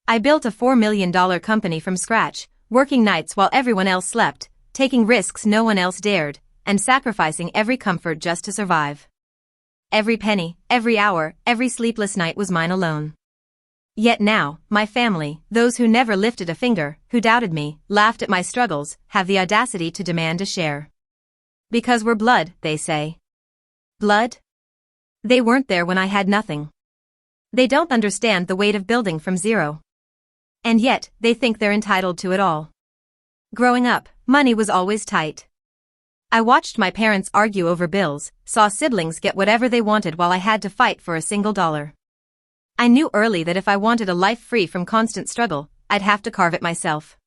I built a $4 million company from scratch, working nights while everyone else slept, taking risks no one else dared, and sacrificing every comfort just to survive. Every penny, every hour, every sleepless night was mine alone. Yet now, my family, those who never lifted a finger, who doubted me, laughed at my struggles, have the audacity to demand a share. Because we're blood, they say. Blood? They weren't there when I had nothing. They don't understand the weight of building from zero. And yet, they think they're entitled to it all. Growing up, money was always tight. I watched my parents argue over bills, saw siblings get whatever they wanted while I had to fight for a single dollar. I knew early that if I wanted a life free from constant struggle, I'd have to carve it myself.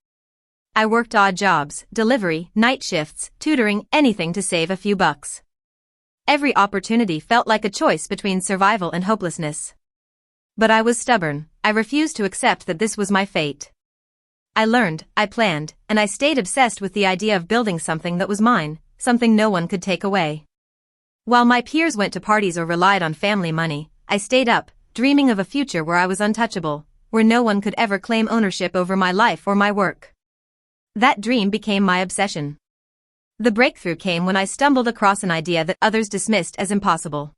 I worked odd jobs, delivery, night shifts, tutoring, anything to save a few bucks. Every opportunity felt like a choice between survival and hopelessness. But I was stubborn. I refused to accept that this was my fate. I learned, I planned, and I stayed obsessed with the idea of building something that was mine, something no one could take away. While my peers went to parties or relied on family money, I stayed up, dreaming of a future where I was untouchable, where no one could ever claim ownership over my life or my work. That dream became my obsession. The breakthrough came when I stumbled across an idea that others dismissed as impossible.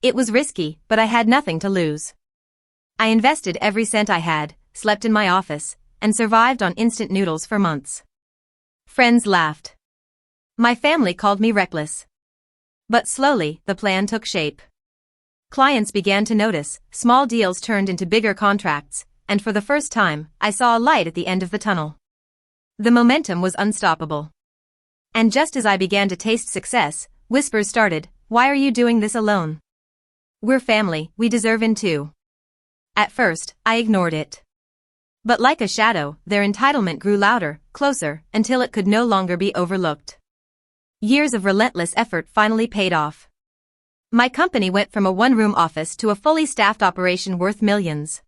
It was risky, but I had nothing to lose. I invested every cent I had, slept in my office, and survived on instant noodles for months. Friends laughed. My family called me reckless. But slowly, the plan took shape. Clients began to notice, small deals turned into bigger contracts, and for the first time, I saw a light at the end of the tunnel. The momentum was unstoppable. And just as I began to taste success, whispers started, "Why are you doing this alone? We're family, we deserve in too." At first, I ignored it. But like a shadow, their entitlement grew louder, closer, until it could no longer be overlooked. Years of relentless effort finally paid off. My company went from a one-room office to a fully staffed operation worth millions.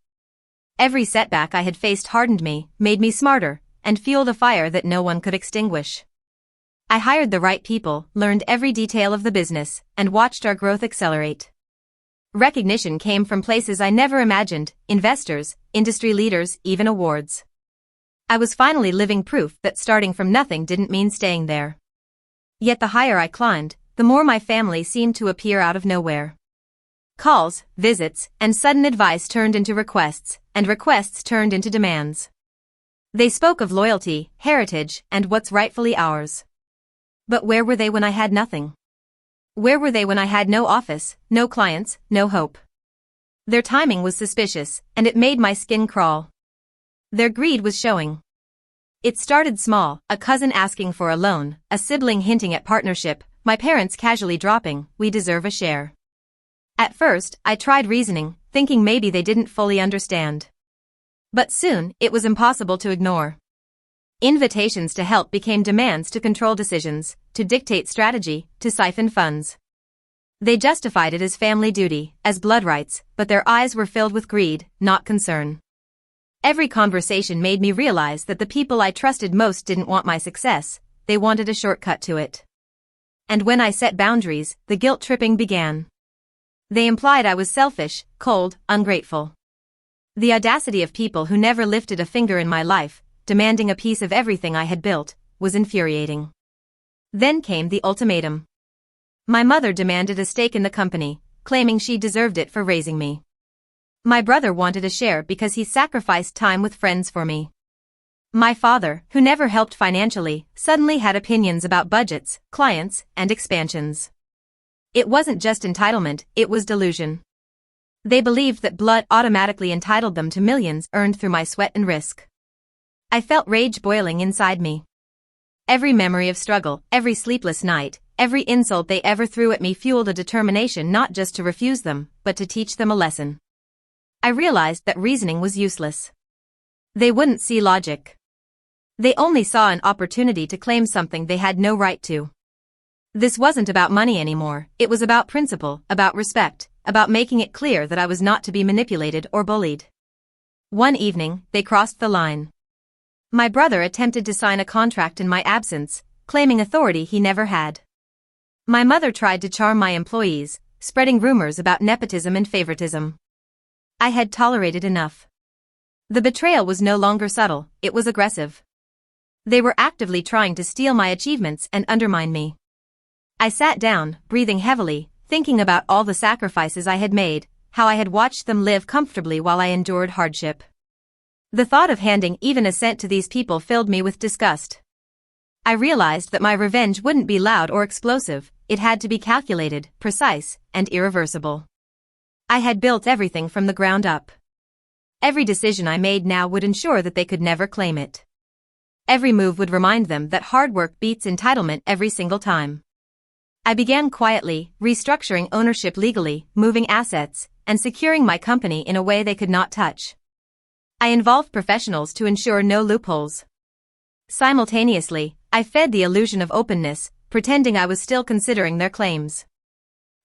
Every setback I had faced hardened me, made me smarter, and fueled a fire that no one could extinguish. I hired the right people, learned every detail of the business, and watched our growth accelerate. Recognition came from places I never imagined, investors, industry leaders, even awards. I was finally living proof that starting from nothing didn't mean staying there. Yet the higher I climbed, the more my family seemed to appear out of nowhere. Calls, visits, and sudden advice turned into requests, and requests turned into demands. They spoke of loyalty, heritage, and what's rightfully ours. But where were they when I had nothing? Where were they when I had no office, no clients, no hope? Their timing was suspicious, and it made my skin crawl. Their greed was showing. It started small, a cousin asking for a loan, a sibling hinting at partnership, my parents casually dropping, "We deserve a share." At first, I tried reasoning, thinking maybe they didn't fully understand. But soon, it was impossible to ignore. Invitations to help became demands to control decisions, to dictate strategy, to siphon funds. They justified it as family duty, as blood rights, but their eyes were filled with greed, not concern. Every conversation made me realize that the people I trusted most didn't want my success, they wanted a shortcut to it. And when I set boundaries, the guilt-tripping began. They implied I was selfish, cold, ungrateful. The audacity of people who never lifted a finger in my life, demanding a piece of everything I had built, was infuriating. Then came the ultimatum. My mother demanded a stake in the company, claiming she deserved it for raising me. My brother wanted a share because he sacrificed time with friends for me. My father, who never helped financially, suddenly had opinions about budgets, clients, and expansions. It wasn't just entitlement, it was delusion. They believed that blood automatically entitled them to millions earned through my sweat and risk. I felt rage boiling inside me. Every memory of struggle, every sleepless night, every insult they ever threw at me fueled a determination not just to refuse them, but to teach them a lesson. I realized that reasoning was useless. They wouldn't see logic. They only saw an opportunity to claim something they had no right to. This wasn't about money anymore, it was about principle, about respect, about making it clear that I was not to be manipulated or bullied. One evening, they crossed the line. My brother attempted to sign a contract in my absence, claiming authority he never had. My mother tried to charm my employees, spreading rumors about nepotism and favoritism. I had tolerated enough. The betrayal was no longer subtle, it was aggressive. They were actively trying to steal my achievements and undermine me. I sat down, breathing heavily, thinking about all the sacrifices I had made, how I had watched them live comfortably while I endured hardship. The thought of handing even a cent to these people filled me with disgust. I realized that my revenge wouldn't be loud or explosive, it had to be calculated, precise, and irreversible. I had built everything from the ground up. Every decision I made now would ensure that they could never claim it. Every move would remind them that hard work beats entitlement every single time. I began quietly, restructuring ownership legally, moving assets, and securing my company in a way they could not touch. I involved professionals to ensure no loopholes. Simultaneously, I fed the illusion of openness, pretending I was still considering their claims.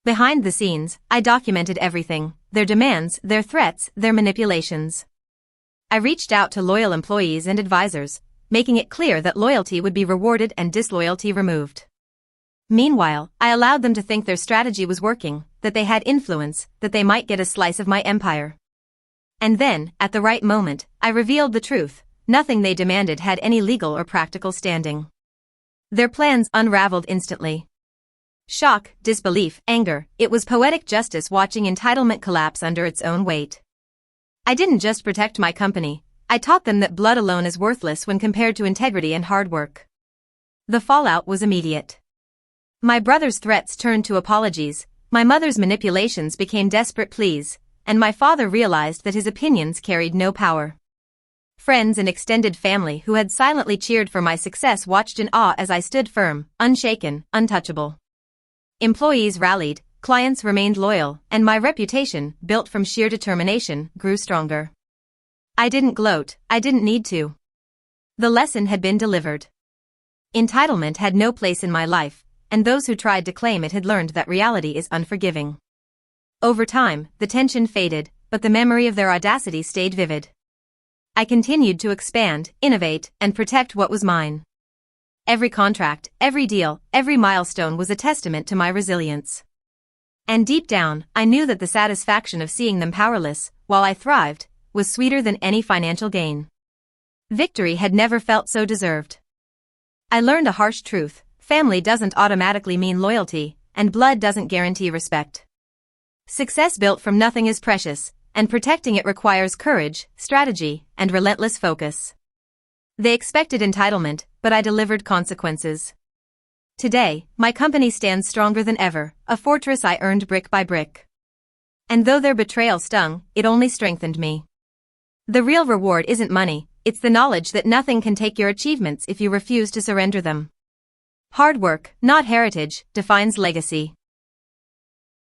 Behind the scenes, I documented everything, their demands, their threats, their manipulations. I reached out to loyal employees and advisors, making it clear that loyalty would be rewarded and disloyalty removed. Meanwhile, I allowed them to think their strategy was working, that they had influence, that they might get a slice of my empire. And then, at the right moment, I revealed the truth. Nothing they demanded had any legal or practical standing. Their plans unraveled instantly. Shock, disbelief, anger, it was poetic justice watching entitlement collapse under its own weight. I didn't just protect my company, I taught them that blood alone is worthless when compared to integrity and hard work. The fallout was immediate. My brother's threats turned to apologies, my mother's manipulations became desperate pleas, and my father realized that his opinions carried no power. Friends and extended family who had silently cheered for my success watched in awe as I stood firm, unshaken, untouchable. Employees rallied, clients remained loyal, and my reputation, built from sheer determination, grew stronger. I didn't gloat, I didn't need to. The lesson had been delivered. Entitlement had no place in my life, and those who tried to claim it had learned that reality is unforgiving. Over time, the tension faded, but the memory of their audacity stayed vivid. I continued to expand, innovate, and protect what was mine. Every contract, every deal, every milestone was a testament to my resilience. And deep down, I knew that the satisfaction of seeing them powerless, while I thrived, was sweeter than any financial gain. Victory had never felt so deserved. I learned a harsh truth: family doesn't automatically mean loyalty, and blood doesn't guarantee respect. Success built from nothing is precious, and protecting it requires courage, strategy, and relentless focus. They expected entitlement, but I delivered consequences. Today, my company stands stronger than ever, a fortress I earned brick by brick. And though their betrayal stung, it only strengthened me. The real reward isn't money, it's the knowledge that nothing can take your achievements if you refuse to surrender them. Hard work, not heritage, defines legacy.